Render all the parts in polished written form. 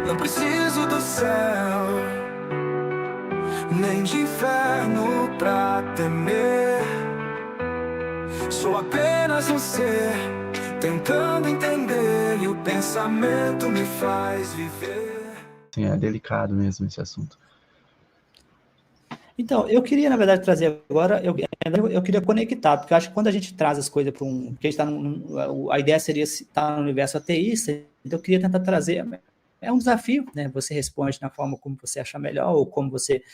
Não preciso do céu, nem de inferno pra temer. Sou apenas um ser tentando entender, e o pensamento me faz viver. Sim, é delicado mesmo esse assunto. Então, eu queria, na verdade, trazer agora, eu queria conectar, porque eu acho que quando a gente traz as coisas para porque a gente está a ideia seria estar no universo ateísta, então eu queria tentar trazer, é um desafio, né? Você responde na forma como você achar melhor, ou como você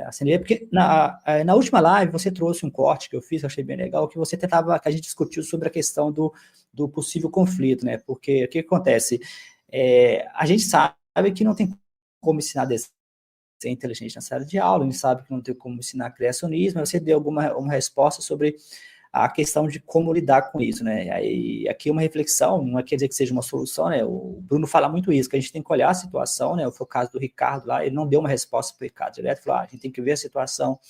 acender, porque na última live você trouxe um corte que eu fiz, eu achei bem legal, que a gente discutiu sobre a questão do possível conflito, né? Porque o que acontece? A gente sabe que não tem como ensinar ser inteligente na sala de aula, a gente sabe que não tem como ensinar criacionismo, mas você deu uma resposta sobre a questão de como lidar com isso, né? Aí, aqui uma reflexão, não quer dizer que seja uma solução, né? O Bruno fala muito isso, que a gente tem que olhar a situação, né? Foi o caso do Ricardo lá, ele não deu uma resposta para o Ricardo direto, falou, a gente tem que ver a situação.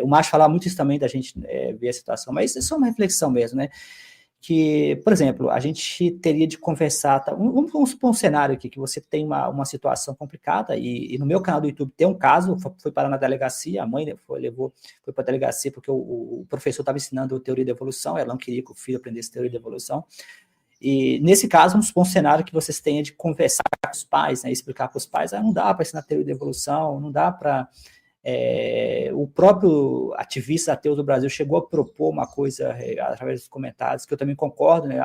O Márcio fala muito isso também, da gente ver a situação, mas isso é só uma reflexão mesmo, né? Que, por exemplo, a gente teria de conversar, vamos supor um cenário aqui, que você tem uma situação complicada, e no meu canal do YouTube tem um caso, foi parar na delegacia, a mãe foi para a delegacia porque o professor estava ensinando teoria da evolução, ela não queria que o filho aprendesse teoria da evolução, e nesse caso, vamos supor um cenário que vocês tenham de conversar com os pais, né, explicar para os pais, não dá para ensinar teoria da evolução, não dá para... o próprio ativista ateu do Brasil chegou a propor uma coisa através dos comentários, que eu também concordo, né?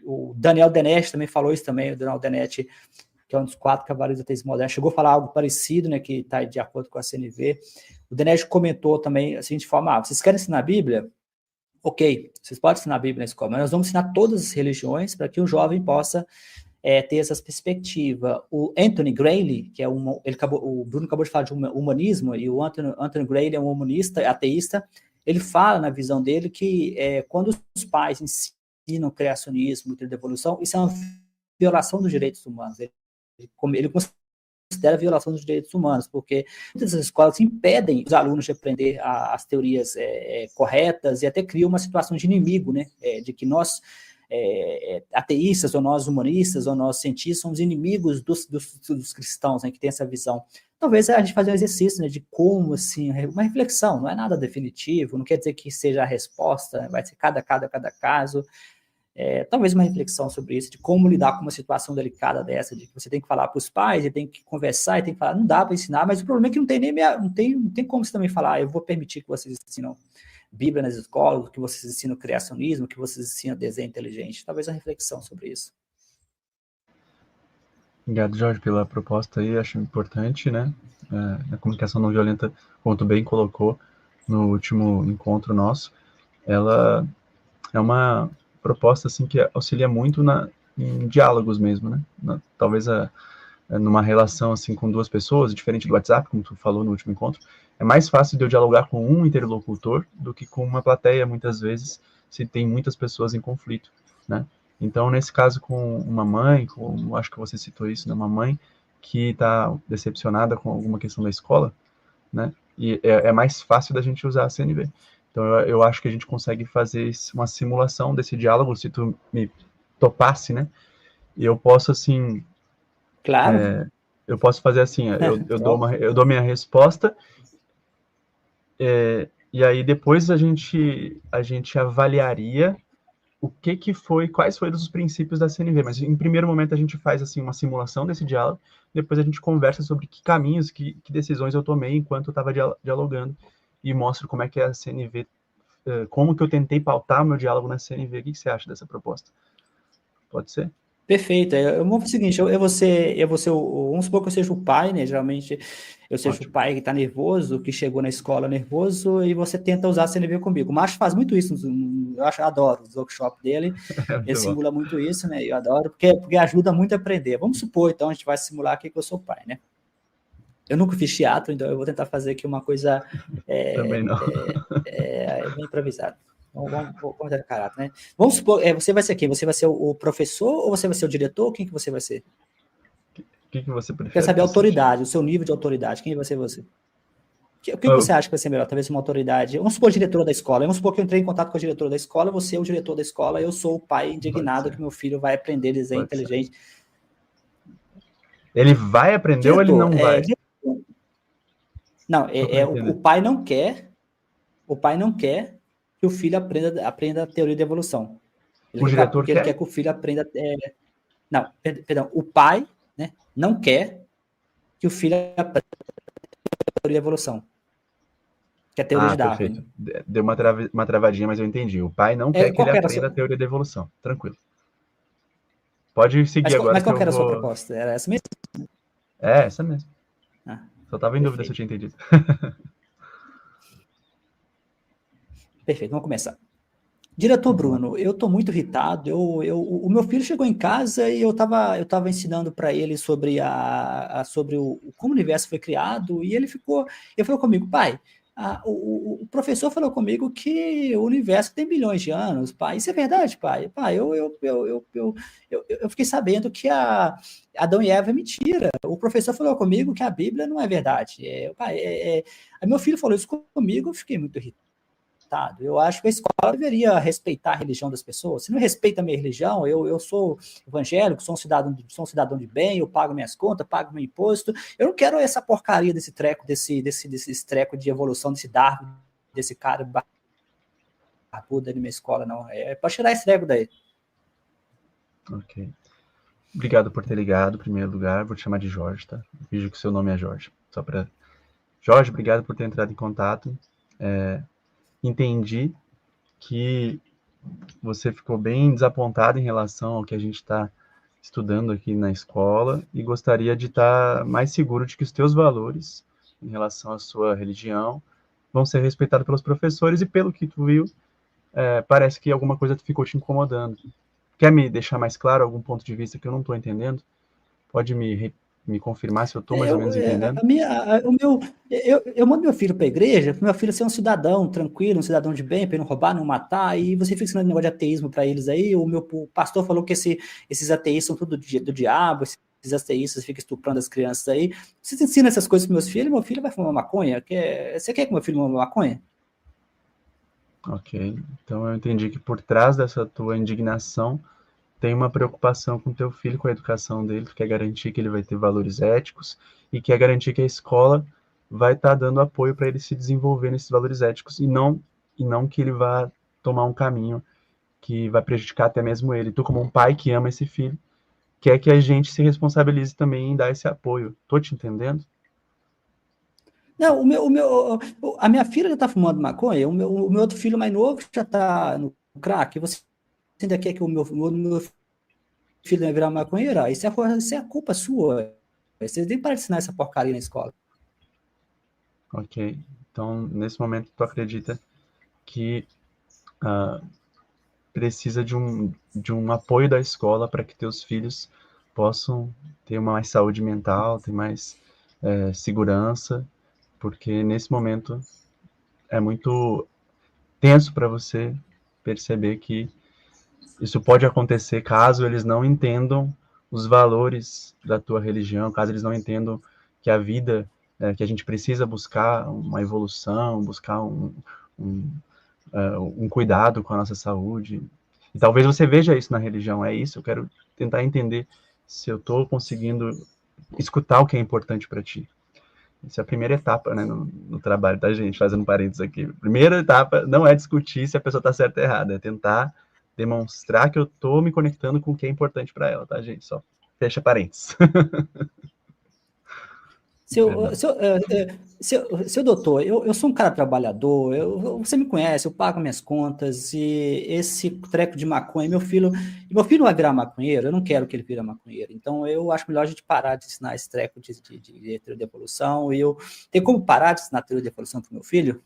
O Daniel Denetti também falou isso também, o Daniel Denetti, que é um dos 4 cavaleiros do ateísmo moderno, chegou a falar algo parecido, né, que está de acordo com a CNV. O Denetti comentou também a seguinte forma, vocês querem ensinar a Bíblia? Ok, vocês podem ensinar a Bíblia na escola, mas nós vamos ensinar todas as religiões para que o jovem possa ter essa perspectiva. O Anthony Grayley, que é o Bruno acabou de falar de humanismo, e o Anthony Grayley é um humanista, ateísta, ele fala na visão dele que quando os pais ensinam criacionismo, teoria da evolução, isso é uma violação dos direitos humanos. Ele considera a violação dos direitos humanos, porque muitas escolas impedem os alunos de aprender as teorias corretas, e até criam uma situação de inimigo, né, de que nós ateístas, ou nós humanistas, ou nós cientistas, somos inimigos dos cristãos, né, que tem essa visão. Talvez a gente fazer um exercício, né, de como, assim, uma reflexão, não é nada definitivo, não quer dizer que seja a resposta, né, vai ser cada caso, talvez uma reflexão sobre isso, de como lidar com uma situação delicada dessa, de que você tem que falar para os pais, e tem que conversar, e tem que falar, não dá para ensinar, mas o problema é que não tem como você também falar, eu vou permitir que vocês ensinam Bíblia nas escolas, que vocês ensinam criacionismo, que vocês ensinam desenho inteligente. Talvez uma reflexão sobre isso. Obrigado, Jorge, pela proposta aí, acho importante, né? A comunicação não violenta, como tu bem colocou no último encontro nosso, ela é uma proposta assim que auxilia muito em diálogos mesmo, né? Talvez numa relação assim com 2 pessoas, diferente do WhatsApp, como tu falou no último encontro, é mais fácil de eu dialogar com um interlocutor do que com uma plateia, muitas vezes, se tem muitas pessoas em conflito, né? Então, nesse caso, com uma mãe, acho que você citou isso, né? Uma mãe que está decepcionada com alguma questão da escola, né? E é mais fácil da gente usar a CNV. Então, eu acho que a gente consegue fazer uma simulação desse diálogo, se tu me topasse, né? E eu posso, assim... Claro. Eu posso fazer assim, eu dou minha resposta, e aí depois a gente avaliaria quais foram os princípios da CNV, mas em primeiro momento a gente faz assim uma simulação desse diálogo, depois a gente conversa sobre que caminhos, que decisões eu tomei enquanto eu estava dialogando, e mostro como é que é a CNV, como que eu tentei pautar meu diálogo na CNV. O que você acha dessa proposta? Pode ser? Perfeito. Vamos fazer o seguinte, vamos supor que eu seja o pai, né? Geralmente eu seja o pai que está nervoso, que chegou na escola nervoso, e você tenta usar a CNV comigo. O Márcio faz muito isso, eu adoro os workshops dele, ele simula muito isso, né? Eu adoro, porque ajuda muito a aprender. Vamos supor, então, a gente vai simular aqui que eu sou o pai, né? Eu nunca fiz teatro, então eu vou tentar fazer aqui uma coisa Também não. bem improvisada. Então, vamos ter caráter, né? Vamos supor, você vai ser quem? Você vai ser o professor ou você vai ser o diretor? Quem que você vai ser? O que você prefere? Quer saber a autoridade, o seu nível de autoridade. Quem vai ser você? O que você acha que vai ser melhor? Talvez uma autoridade... Vamos supor, diretora da escola. Vamos supor que eu entrei em contato com a diretora da escola, você é o diretor da escola, eu sou o pai indignado que meu filho vai aprender desenho inteligente. Ele vai aprender ou ele Diretor, não vai? não, Só pra o entender. pai não quer, o pai não quer que o filho aprenda a teoria da evolução. O diretor Ele quer? quer que o filho aprenda. Não, perdão, o pai, né, não quer que o filho aprenda a teoria da evolução, que é a teoria Ah, de Darwin. perfeito. Deu uma travadinha, mas eu entendi. O pai não quer que Qual ele que era a aprenda a teoria da evolução. Tranquilo. Pode seguir agora mas que qual eu que era a sua vou... proposta? Era essa mesmo? É, essa mesmo. Ah, Só tava em dúvida se eu perfeito. tinha entendido. Perfeito, vamos começar. Diretor Vamos lá. Bruno, eu estou muito irritado. O meu filho chegou em casa e eu tava ensinando para ele sobre sobre como o universo foi criado e ele falou comigo, pai, o professor falou comigo que o universo tem bilhões de anos, pai. Isso é verdade, pai? Pai, eu fiquei sabendo que Adão e Eva é mentira. O professor falou comigo que a Bíblia não é verdade. Pai, Aí meu filho falou isso comigo, eu fiquei muito irritado. Eu acho que a escola deveria respeitar a religião das pessoas. Se não respeita a minha religião, eu sou evangélico, sou um cidadão de bem, eu pago minhas contas, pago meu imposto. Eu não quero essa porcaria desse treco, desse treco de evolução, desse Darwin, desse cara barbudo da minha escola, não. É para tirar esse treco daí. Ok. Obrigado por ter ligado, em primeiro lugar. Vou te chamar de Jorge, tá? Vejo que o seu nome é Jorge. Só para... Jorge, obrigado por ter entrado em contato. Entendi que você ficou bem desapontado em relação ao que a gente está estudando aqui na escola e gostaria de estar mais seguro de que os teus valores em relação à sua religião vão ser respeitados pelos professores e pelo que tu viu, parece que alguma coisa ficou te incomodando. Quer me deixar mais claro algum ponto de vista que eu não estou entendendo? Pode me confirmar se eu estou mais ou menos entendendo? Eu mando meu filho para a igreja, para meu filho ser um cidadão tranquilo, um cidadão de bem, para ele não roubar, não matar, e você fica ensinando negócio de ateísmo para eles aí. O pastor falou que esses ateístas são tudo do diabo, esses ateístas ficam estuprando as crianças aí. Você ensina essas coisas para meus filhos, meu filho vai fumar maconha? Você quer que meu filho fume maconha? Ok, então eu entendi que por trás dessa tua indignação tem uma preocupação com teu filho, com a educação dele, tu quer garantir que ele vai ter valores éticos e quer garantir que a escola vai estar dando apoio para ele se desenvolver nesses valores éticos e não que ele vá tomar um caminho que vai prejudicar até mesmo ele. Tu, como um pai que ama esse filho, quer que a gente se responsabilize também em dar esse apoio. Tô te entendendo? Não, a minha filha já está fumando maconha, o meu outro filho mais novo já está no crack. Você ainda quer que o meu filho vai virar maconheiro? Isso é a culpa sua. Vocês nem param de ensinar essa porcaria na escola. Ok. Então, nesse momento, tu acredita que precisa de um apoio da escola para que teus filhos possam ter mais saúde mental, ter mais segurança, porque nesse momento é muito tenso para você perceber que isso pode acontecer caso eles não entendam os valores da tua religião, caso eles não entendam que a vida, que a gente precisa buscar uma evolução, buscar um cuidado com a nossa saúde. E talvez você veja isso na religião, é isso, eu quero tentar entender se eu estou conseguindo escutar o que é importante para ti. Essa é a primeira etapa, né, no trabalho da gente, fazendo parênteses aqui. Primeira etapa não é discutir se a pessoa está certa ou errada, é tentar demonstrar que eu estou me conectando com o que é importante para ela, tá, gente? Só fecha parênteses. Seu doutor, eu sou um cara trabalhador, você me conhece, eu pago minhas contas, e esse treco de maconha, meu filho vai virar maconheiro, eu não quero que ele vire maconheiro, então eu acho melhor a gente parar de ensinar esse treco de teoria de evolução, e eu tenho como parar de ensinar teoria de evolução para o meu filho?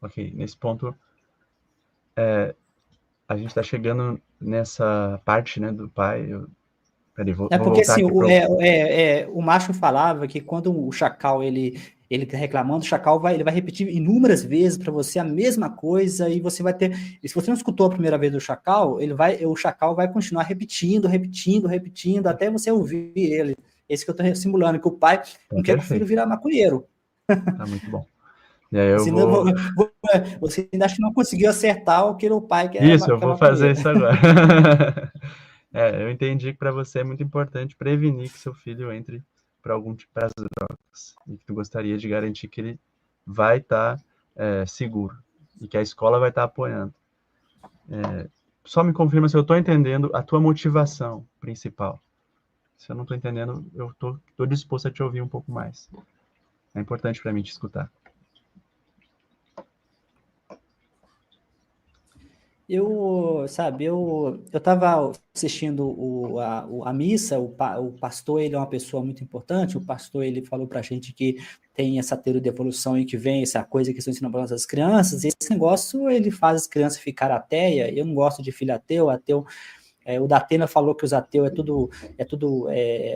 Ok, nesse ponto, a gente está chegando nessa parte, né, do pai. Peraí, vou Porque voltar assim, aqui o Macho falava que quando o Chacal ele tá reclamando, o Chacal ele vai repetir inúmeras vezes para você a mesma coisa e você vai ter. E se você não escutou a primeira vez do Chacal, o Chacal vai continuar repetindo até você ouvir ele. Esse que eu estou simulando, que o pai não quer que o filho virar maconheiro. Tá muito bom. E aí eu Você, vou... você ainda acha que não conseguiu acertar o que o pai quer. Isso, eu vou fazer isso agora. Eu entendi que para você é muito importante prevenir que seu filho entre para algum tipo de drogas e que tu gostaria de garantir que ele vai estar seguro e que a escola vai estar apoiando. Só me confirma se eu estou entendendo a tua motivação principal. Se eu não estou entendendo, eu estou disposto a te ouvir um pouco mais. É importante para mim te escutar. Eu estava assistindo a missa, o pastor, ele é uma pessoa muito importante, o pastor, ele falou para a gente que tem essa teoria de evolução e que vem essa coisa que estão ensinando para nossas crianças, e esse negócio, ele faz as crianças ficar ateia, eu não gosto de filho ateu, o Datena falou que os ateus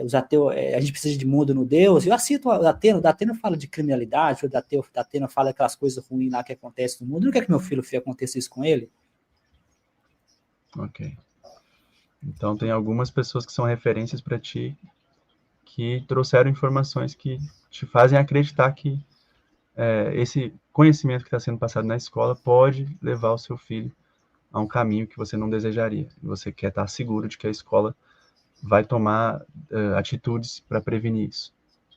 os ateus, a gente precisa de mundo no Deus, eu cito o Datena fala de criminalidade, o Datena fala aquelas coisas ruins lá que acontecem no mundo, eu não quero que meu filho aconteça isso com ele. Ok. Então, tem algumas pessoas que são referências para ti que trouxeram informações que te fazem acreditar que esse conhecimento que está sendo passado na escola pode levar o seu filho a um caminho que você não desejaria. Você quer estar seguro de que a escola vai tomar atitudes para prevenir isso.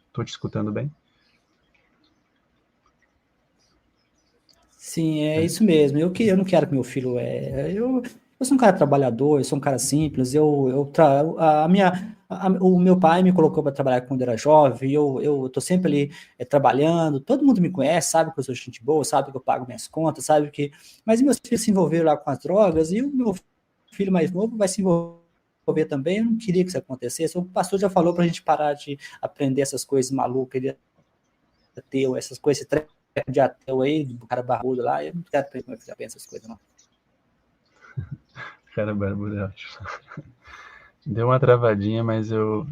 Estou te escutando bem? Sim, é isso mesmo. Eu não quero que meu filho eu sou um cara trabalhador, eu sou um cara simples. O meu pai me colocou para trabalhar quando eu era jovem. Eu tô sempre ali trabalhando. Todo mundo me conhece, sabe que eu sou gente boa, sabe que eu pago minhas contas, sabe que. Mas meus filhos se envolveram lá com as drogas e o meu filho mais novo vai se envolver também. Eu não queria que isso acontecesse. O pastor já falou para a gente parar de aprender essas coisas malucas, ele ateu, essas coisas, esse treco de ateu aí, do cara barbudo lá, eu não quero aprender como é que já pensa essas coisas, não. Cara barbudo, eu acho. Deu uma travadinha, mas eu...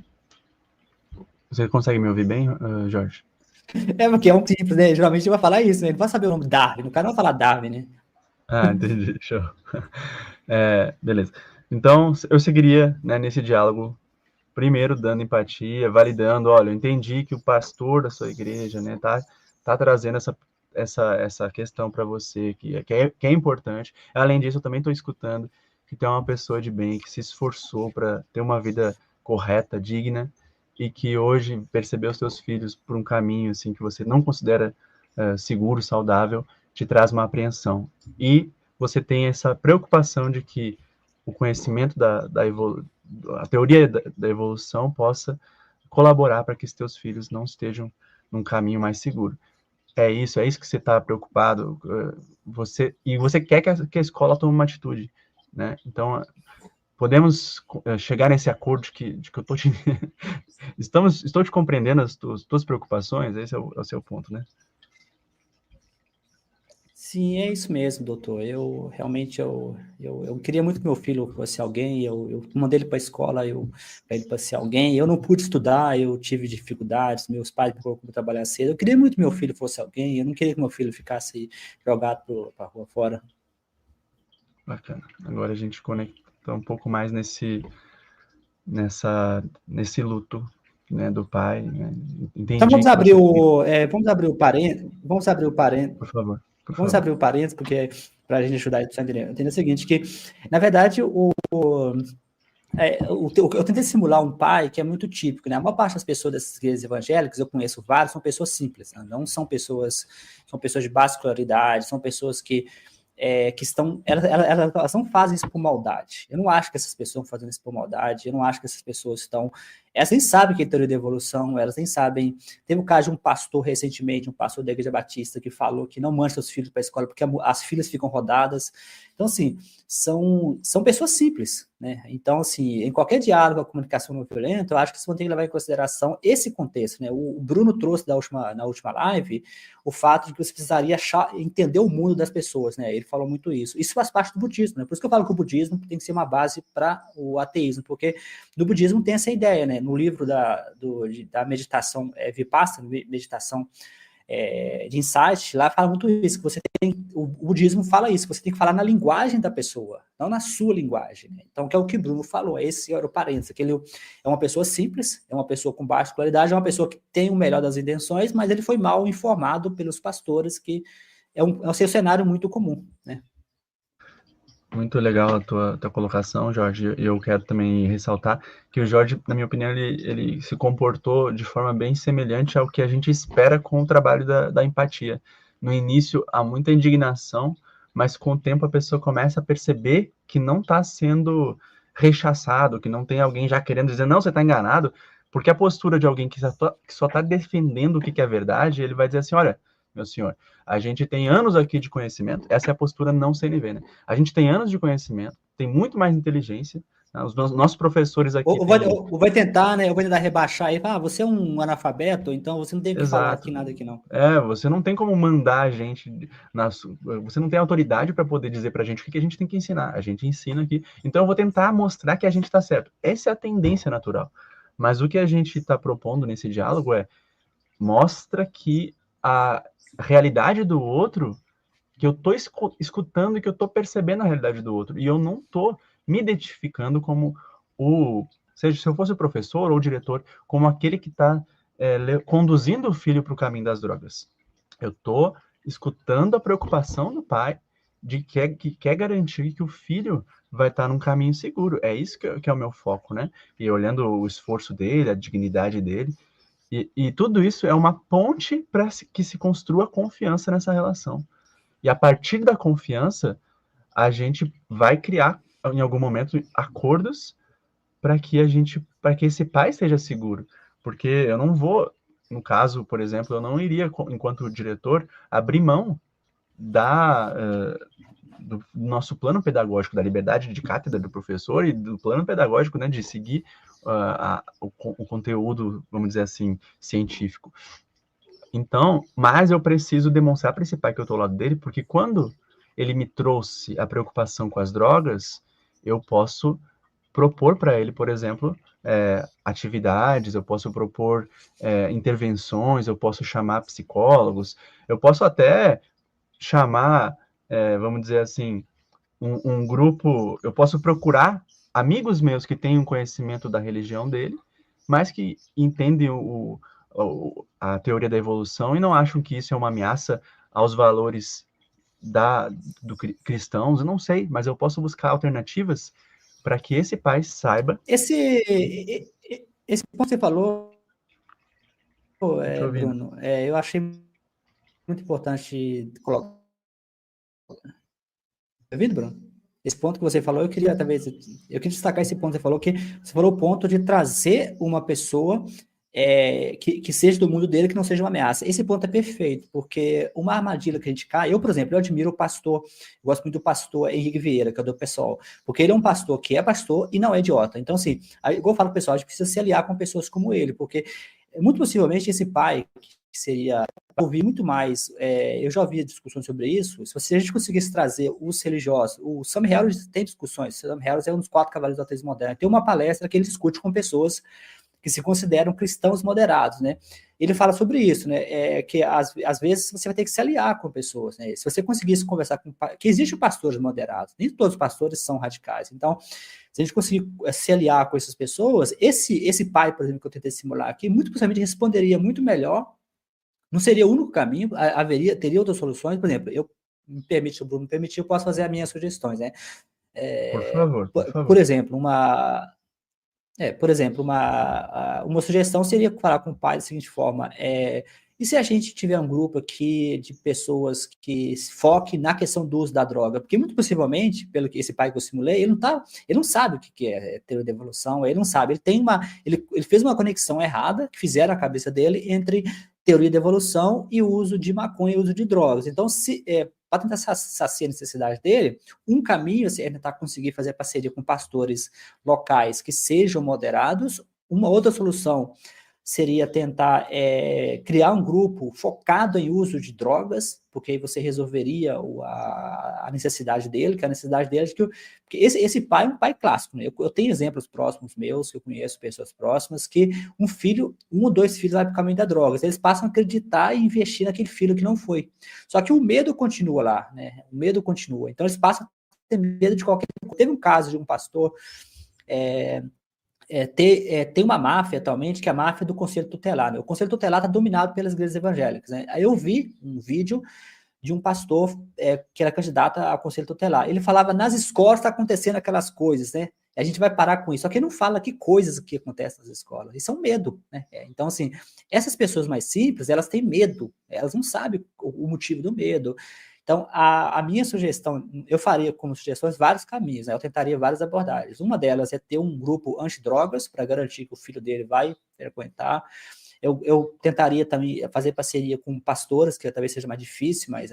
Você consegue me ouvir bem, Jorge? Porque é um simples, né? Geralmente ele vai falar isso, né? Ele não vai saber o nome Darwin, o cara não vai falar Darwin, né? Entendi, show. Beleza. Então, eu seguiria, né, nesse diálogo, primeiro dando empatia, validando, olha, eu entendi que o pastor da sua igreja, né, tá trazendo essa questão para você, que é importante. Além disso, eu também estou escutando que tem uma pessoa de bem que se esforçou para ter uma vida correta, digna, e que hoje percebeu os seus filhos por um caminho assim que você não considera seguro, saudável, te traz uma apreensão. E você tem essa preocupação de que o conhecimento a teoria da evolução possa colaborar para que os teus filhos não estejam num caminho mais seguro. É isso que você está preocupado, você quer que a escola tome uma atitude, né? Então, podemos chegar nesse acordo de que eu estou estou te compreendendo as tuas preocupações, esse é o seu ponto, né? Sim, é isso mesmo, doutor. Eu realmente eu queria muito que meu filho fosse alguém. Eu mandei ele para a escola, para ele para ser alguém. Eu não pude estudar, eu tive dificuldades. Meus pais me colocaram para trabalhar cedo. Eu queria muito que meu filho fosse alguém. Eu não queria que meu filho ficasse jogado para a rua fora. Bacana. Agora a gente conecta um pouco mais nesse luto, né, do pai. Né? Entendi. Então vamos abrir o parênteses. Por favor. Vamos abrir o parênteses, porque para a gente ajudar a entender o seguinte, que, na verdade, eu tentei simular um pai que é muito típico, né? A maior parte das pessoas dessas igrejas evangélicas, eu conheço vários, são pessoas simples, né? Não são pessoas de baixa escolaridade, são pessoas que estão, elas não fazem isso por maldade. Eu não acho que essas pessoas estão fazendo isso por maldade, eu não acho que essas pessoas estão, elas nem sabem que é teoria da evolução, elas nem sabem. Teve o caso de um pastor recentemente, um pastor da Igreja Batista, que falou que não mande seus filhos para a escola porque as filhas ficam rodadas. Então, assim, são pessoas simples, né? Então, assim, em qualquer diálogo, a comunicação não violenta, eu acho que você vai ter que levar em consideração esse contexto, né? O Bruno trouxe na última live o fato de que você precisaria entender o mundo das pessoas, né? Ele falou muito isso. Isso faz parte do budismo, né? Por isso que eu falo que o budismo tem que ser uma base para o ateísmo, porque no budismo tem essa ideia, né? No livro da meditação Vipassana, meditação de insight, lá fala muito isso, que você o budismo fala isso, você tem que falar na linguagem da pessoa, não na sua linguagem, né? Então, que é o que o Bruno falou, esse era o parênteses, que ele é uma pessoa simples, é uma pessoa com baixa escolaridade, é uma pessoa que tem o melhor das intenções, mas ele foi mal informado pelos pastores, que é um cenário muito comum, né? Muito legal a tua colocação, Jorge. E eu quero também ressaltar que o Jorge, na minha opinião, ele se comportou de forma bem semelhante ao que a gente espera com o trabalho da empatia. No início, há muita indignação, mas com o tempo a pessoa começa a perceber que não está sendo rechaçado, que não tem alguém já querendo dizer, não, você está enganado, porque a postura de alguém que só está defendendo o que é verdade, ele vai dizer assim, olha, meu senhor, a gente tem anos aqui de conhecimento, essa é a postura não CNV, né? A gente tem anos de conhecimento, tem muito mais inteligência, né? Os nossos professores aqui Ou vai tentar, né? Ou vai tentar rebaixar aí, você é um analfabeto, então você não tem o que falar Exato. aqui, nada aqui, não. Você não tem como mandar a gente, você não tem autoridade para poder dizer para a gente o que a gente tem que ensinar. A gente ensina aqui. Então eu vou tentar mostrar que a gente está certo. Essa é a tendência natural. Mas o que a gente está propondo nesse diálogo mostra que a realidade do outro, que eu estou escutando e que eu estou percebendo a realidade do outro. E eu não estou me identificando como seja, se eu fosse o professor ou o diretor, como aquele que está conduzindo o filho para o caminho das drogas. Eu estou escutando a preocupação do pai que quer garantir que o filho vai estar num caminho seguro. É isso que é o meu foco, né? E olhando o esforço dele, a dignidade dele, e tudo isso é uma ponte para que se construa confiança nessa relação. E a partir da confiança, a gente vai criar, em algum momento, acordos para que esse pai esteja seguro. Porque eu não vou, no caso, por exemplo, eu não iria, enquanto diretor, abrir mão do nosso plano pedagógico, da liberdade de cátedra do professor e do plano pedagógico, né, de seguir o conteúdo, vamos dizer assim, científico. Então, mas eu preciso demonstrar para esse pai que eu estou ao lado dele, porque quando ele me trouxe a preocupação com as drogas, eu posso propor para ele, por exemplo, atividades, eu posso propor intervenções, eu posso chamar psicólogos, eu posso até chamar, vamos dizer assim, um grupo, eu posso procurar amigos meus que têm um conhecimento da religião dele, mas que entendem a teoria da evolução e não acham que isso é uma ameaça aos valores do cristãos, eu não sei, mas eu posso buscar alternativas para que esse pai saiba. Esse ponto que você falou, Ouvindo. Bruno, eu achei muito importante colocar. Tá ouvindo, Bruno? Esse ponto que você falou, eu queria destacar esse ponto que você falou, que você falou o ponto de trazer uma pessoa que seja do mundo dele, que não seja uma ameaça. Esse ponto é perfeito, porque uma armadilha que a gente cai, eu, por exemplo, eu admiro o pastor, eu gosto muito do pastor Henrique Vieira, que é do PSOL, porque ele é um pastor que é pastor e não é idiota. Então, assim, igual eu falo pro pessoal, a gente precisa se aliar com pessoas como ele, porque muito possivelmente esse pai, que seria ouvir muito mais, eu já ouvi discussões sobre isso, se a gente conseguisse trazer os religiosos, o Sam Harris tem discussões, o Sam Harris é um dos 4 cavaleiros do ateísmo moderno, tem uma palestra que ele discute com pessoas que se consideram cristãos moderados, né? Ele fala sobre isso, né? Que às vezes você vai ter que se aliar com pessoas, né? Se você conseguisse conversar com... que existem pastores moderados, nem todos os pastores são radicais, então se a gente conseguir se aliar com essas pessoas, esse pai, por exemplo, que eu tentei simular aqui, muito possivelmente responderia muito melhor, não seria o único caminho, teria outras soluções, por exemplo, se o Bruno me permitir, eu posso fazer as minhas sugestões, né? Por favor. Por exemplo, uma sugestão seria falar com o pai da seguinte forma, e se a gente tiver um grupo aqui de pessoas que se foquem na questão do uso da droga? Porque muito possivelmente, pelo que esse pai que eu simulei, ele não sabe o que é teoria da evolução, ele não sabe, ele fez uma conexão errada, que fizeram a cabeça dele entre teoria da evolução e o uso de maconha e o uso de drogas. Então, para tentar saciar a necessidade dele, um caminho é tentar conseguir fazer parceria com pastores locais que sejam moderados. Uma outra solução seria tentar criar um grupo focado em uso de drogas, porque aí você resolveria a necessidade dele, que a necessidade dele é porque esse pai é um pai clássico, né? Eu tenho exemplos próximos meus, que eu conheço pessoas próximas, que um ou 2 filhos vai para o caminho da droga, eles passam a acreditar e investir naquele filho que não foi. Só que o medo continua lá, né? O medo continua. Então eles passam a ter medo de qualquer... Teve um caso de um pastor... tem uma máfia atualmente, que é a máfia do Conselho Tutelar, né? O Conselho Tutelar está dominado pelas igrejas evangélicas, né? Aí eu vi um vídeo de um pastor que era candidato a conselho tutelar. Ele falava, nas escolas está acontecendo aquelas coisas, né? A gente vai parar com isso. Só que ele não fala que coisas que acontecem nas escolas. Isso é um medo, né? Então, assim, essas pessoas mais simples, elas têm medo. Elas não sabem o motivo do medo. Então, a minha sugestão, eu faria como sugestões vários caminhos, né? Eu tentaria várias abordagens. Uma delas é ter um grupo antidrogas para garantir que o filho dele vai frequentar. Eu tentaria também fazer parceria com pastoras, que talvez seja mais difícil, mas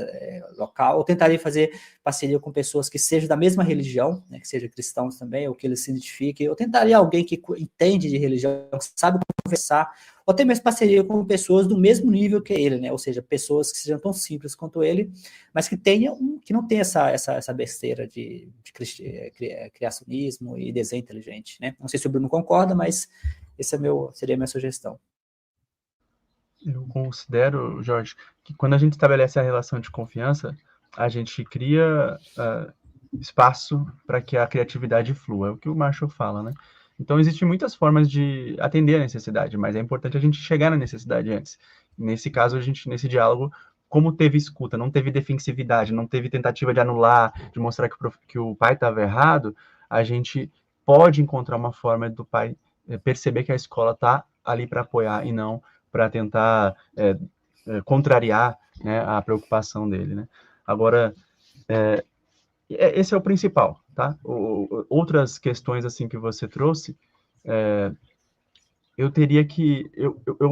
local. Eu tentaria fazer parceria com pessoas que sejam da mesma religião, né, que sejam cristãos também, ou que eles se identifiquem. Eu tentaria alguém que entende de religião, que sabe conversar, ou até mesmo parceria com pessoas do mesmo nível que ele, né? Ou seja, pessoas que sejam tão simples quanto ele, mas que não tenha essa besteira de criacionismo e desenho inteligente, né? Não sei se o Bruno concorda, mas esse seria a minha sugestão. Eu considero, Jorge, que quando a gente estabelece a relação de confiança, a gente cria espaço para que a criatividade flua. É o que o Marshall fala, né? Então, existem muitas formas de atender a necessidade, mas é importante a gente chegar na necessidade antes. Nesse caso, nesse diálogo, como teve escuta, não teve defensividade, não teve tentativa de anular, de mostrar que o pai estava errado, a gente pode encontrar uma forma do pai perceber que a escola está ali para apoiar e não para tentar contrariar, né, a preocupação dele, né? Agora, esse é o principal, tá? Outras questões assim que você trouxe, eu teria que,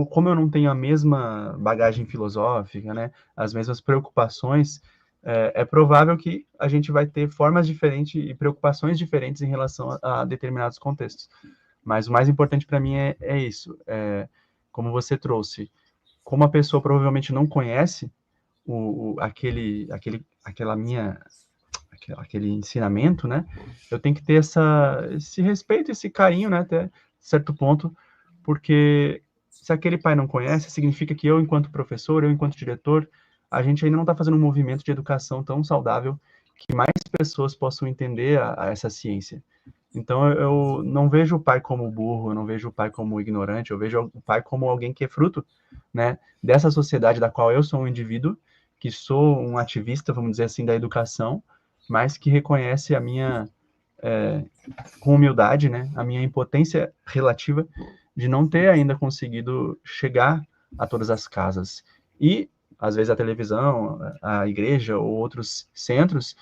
como eu não tenho a mesma bagagem filosófica, né, as mesmas preocupações, é provável que a gente vai ter formas diferentes e preocupações diferentes em relação a determinados contextos. Mas o mais importante para mim é isso, como você trouxe, como a pessoa provavelmente não conhece aquele ensinamento, né? Eu tenho que ter esse respeito, esse carinho, né? Até certo ponto, porque se aquele pai não conhece, significa que eu, enquanto professor, eu, enquanto diretor, a gente ainda não está fazendo um movimento de educação tão saudável que mais pessoas possam entender essa ciência. Então, eu não vejo o pai como burro, eu não vejo o pai como ignorante, eu vejo o pai como alguém que é fruto, né, dessa sociedade da qual eu sou um indivíduo, que sou um ativista, vamos dizer assim, da educação, mas que reconhece a minha, com humildade, né, a minha impotência relativa de não ter ainda conseguido chegar a todas as casas. E, às vezes, a televisão, a igreja ou outros centros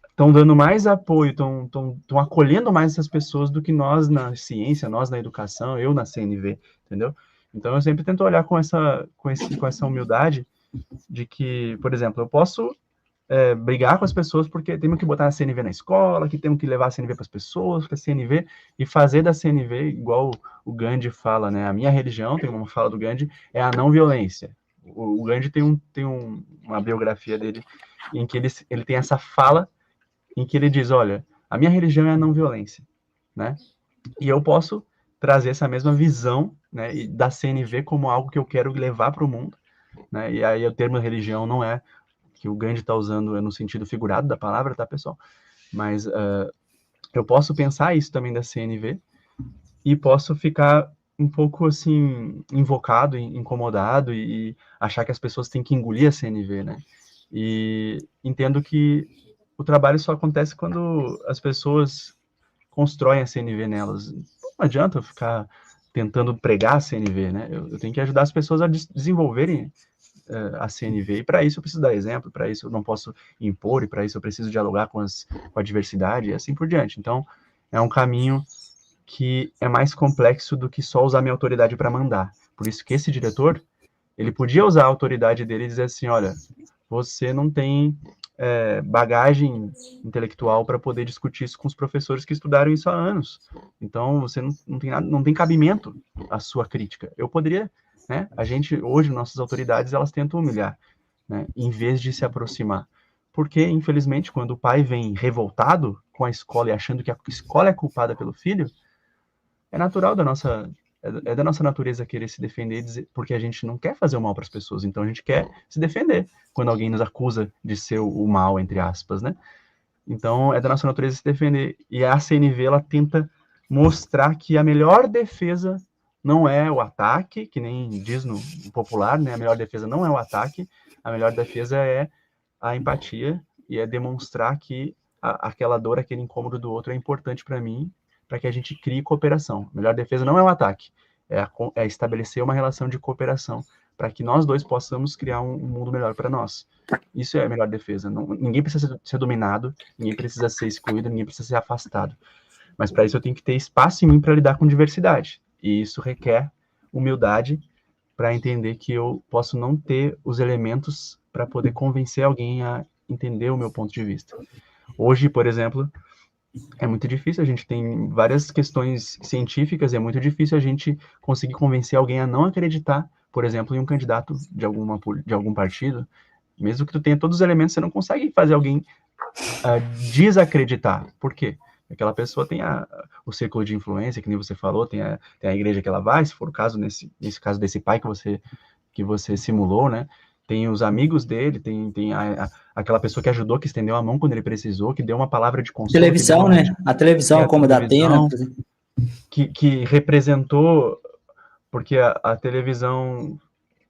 estão dando mais apoio, estão acolhendo mais essas pessoas do que nós na ciência, nós na educação, eu na CNV, entendeu? Então, eu sempre tento olhar com essa humildade de que, por exemplo, eu posso brigar com as pessoas porque temos que botar a CNV na escola, que temos que levar a CNV para as pessoas, que a CNV, e fazer da CNV, igual o Gandhi fala, né? A minha religião, tem uma fala do Gandhi, é a não violência. O Gandhi tem uma biografia dele em que ele tem essa fala em que ele diz, olha, a minha religião é a não violência, né? E eu posso trazer essa mesma visão, né, da CNV como algo que eu quero levar para o mundo, né? E aí o termo religião não é que o Gandhi está usando no sentido figurado da palavra, tá, pessoal? Mas eu posso pensar isso também da CNV e posso ficar um pouco, assim, invocado, incomodado e achar que as pessoas têm que engolir a CNV, né? E entendo que o trabalho só acontece quando as pessoas constroem a CNV nelas. Não adianta eu ficar tentando pregar a CNV, né? Eu tenho que ajudar as pessoas a desenvolverem a CNV, e para isso eu preciso dar exemplo, para isso eu não posso impor, e para isso eu preciso dialogar com a diversidade, e assim por diante. Então, é um caminho que é mais complexo do que só usar minha autoridade para mandar. Por isso que esse diretor, ele podia usar a autoridade dele e dizer assim, olha, você não tem bagagem intelectual para poder discutir isso com os professores que estudaram isso há anos. Então, você não tem cabimento à sua crítica. Eu poderia, né? A gente, hoje, nossas autoridades, elas tentam humilhar, né? Em vez de se aproximar. Porque, infelizmente, quando o pai vem revoltado com a escola e achando que a escola é culpada pelo filho, é natural da nossa natureza querer se defender, porque a gente não quer fazer o mal para as pessoas, então a gente quer se defender quando alguém nos acusa de ser o mal, entre aspas, né? Então é da nossa natureza se defender, e a CNV, ela tenta mostrar que a melhor defesa não é o ataque, que nem diz no popular, né? A melhor defesa não é o ataque, a melhor defesa é a empatia e é demonstrar que aquela dor, aquele incômodo do outro é importante para mim, para que a gente crie cooperação. A melhor defesa não é o ataque, é estabelecer uma relação de cooperação, para que nós dois possamos criar um mundo melhor para nós. Isso é a melhor defesa. Ninguém precisa ser dominado, ninguém precisa ser excluído, ninguém precisa ser afastado. Mas para isso eu tenho que ter espaço em mim para lidar com diversidade. E isso requer humildade para entender que eu posso não ter os elementos para poder convencer alguém a entender o meu ponto de vista. Hoje, por exemplo, é muito difícil, a gente tem várias questões científicas, e é muito difícil a gente conseguir convencer alguém a não acreditar, por exemplo, em um candidato de algum partido. Mesmo que tu tenha todos os elementos, você não consegue fazer alguém desacreditar. Por quê? Aquela pessoa tem o círculo de influência, que nem você falou, tem a igreja que ela vai, se for o caso, nesse caso desse pai que você simulou, né? Tem os amigos dele, tem aquela pessoa que ajudou, que estendeu a mão quando ele precisou, que deu uma palavra de consolo. Televisão, né? A televisão, como da Atena. Que representou, porque a televisão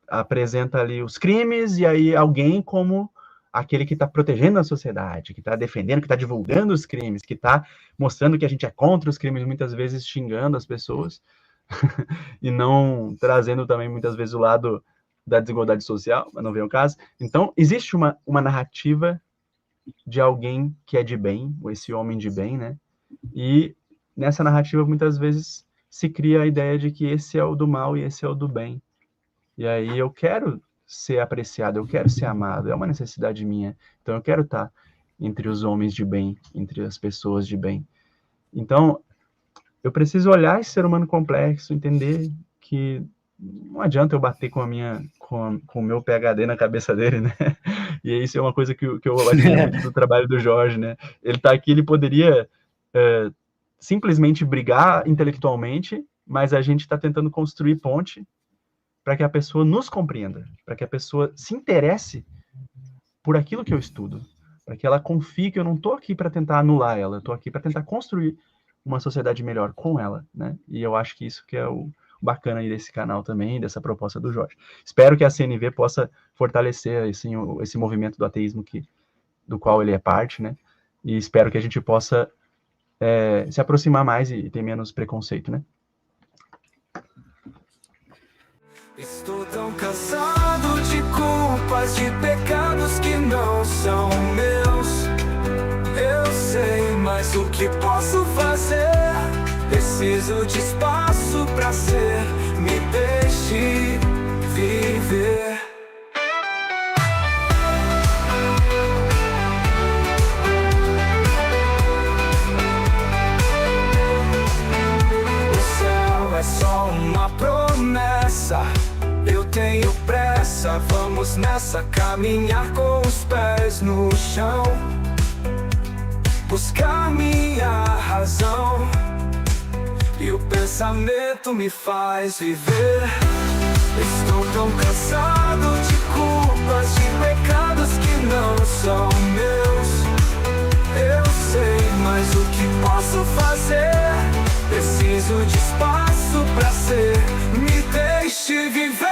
apresenta ali os crimes, e aí alguém como aquele que está protegendo a sociedade, que está defendendo, que está divulgando os crimes, que está mostrando que a gente é contra os crimes, muitas vezes xingando as pessoas, e não trazendo também, muitas vezes, o lado da desigualdade social, mas não vem o caso. Então, existe uma narrativa de alguém que é de bem, ou esse homem de bem, né? E nessa narrativa, muitas vezes, se cria a ideia de que esse é o do mal e esse é o do bem. E aí eu quero ser apreciado, eu quero ser amado, é uma necessidade minha. Então eu quero estar entre os homens de bem, entre as pessoas de bem. Então, eu preciso olhar esse ser humano complexo, entender que não adianta eu bater com o meu PhD na cabeça dele, né? E isso é uma coisa que eu admiro muito do trabalho do Jorge, né? Ele tá aqui, ele poderia simplesmente brigar intelectualmente, mas a gente está tentando construir ponte para que a pessoa nos compreenda, para que a pessoa se interesse por aquilo que eu estudo, para que ela confie que eu não estou aqui para tentar anular ela, eu estou aqui para tentar construir uma sociedade melhor com ela, né? E eu acho que isso que é o bacana aí desse canal também, dessa proposta do Jorge. Espero que a CNV possa fortalecer assim, esse movimento do ateísmo do qual ele é parte, né? E espero que a gente possa se aproximar mais e ter menos preconceito, né? Estou tão cansado de culpas, de pecados que não são meus. Eu sei, mas o que posso fazer? Preciso de espaço pra ser. Me deixe viver. O céu é só uma promessa. Eu tenho pressa, vamos nessa, caminhar com os pés no chão, buscar minha razão, e o pensamento me faz viver. Estou tão cansado de culpas, de pecados que não são meus. Eu sei, mas o que posso fazer? Preciso de espaço pra ser. Me deixe viver.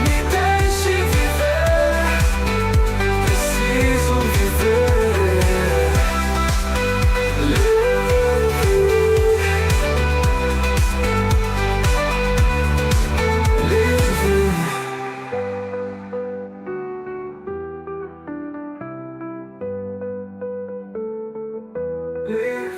Me deixe viver. Preciso viver. Livre.